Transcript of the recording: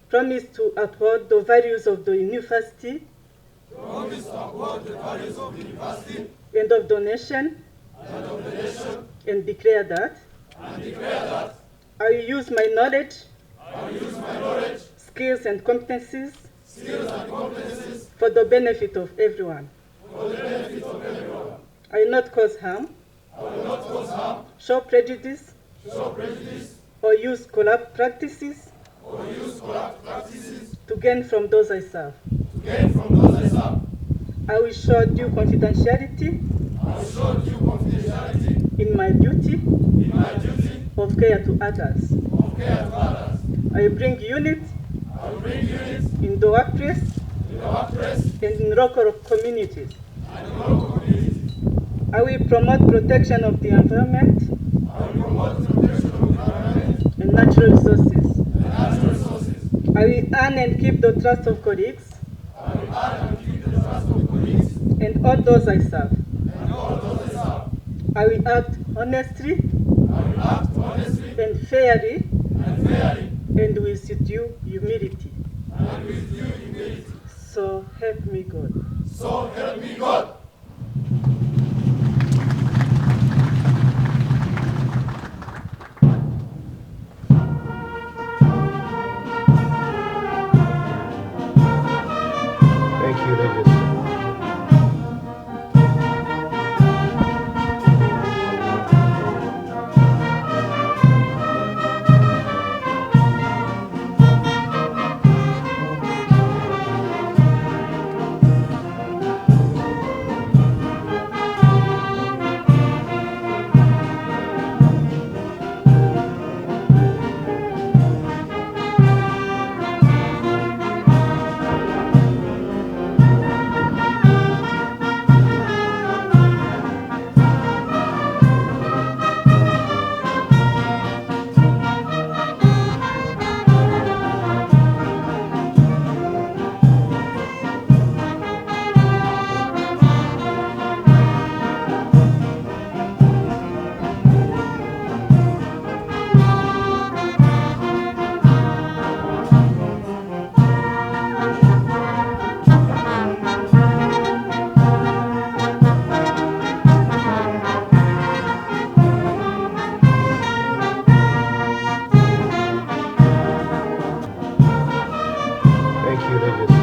promise to uphold the values of the university and of the nation, and declare that I will use my knowledge, skills and competencies for the benefit of everyone. I will not cause harm, show prejudice, or use corrupt practices to gain from those I serve. I will show due confidentiality in my duty of care to others. I will bring unity in the workplace and in local communities. I will promote protection of the environment and natural resources. I will earn and keep the trust of colleagues and all those I serve. I will act honestly and fairly and with due humility. So help me God. So help me God. Thank you, Regis. Thank you, Regis.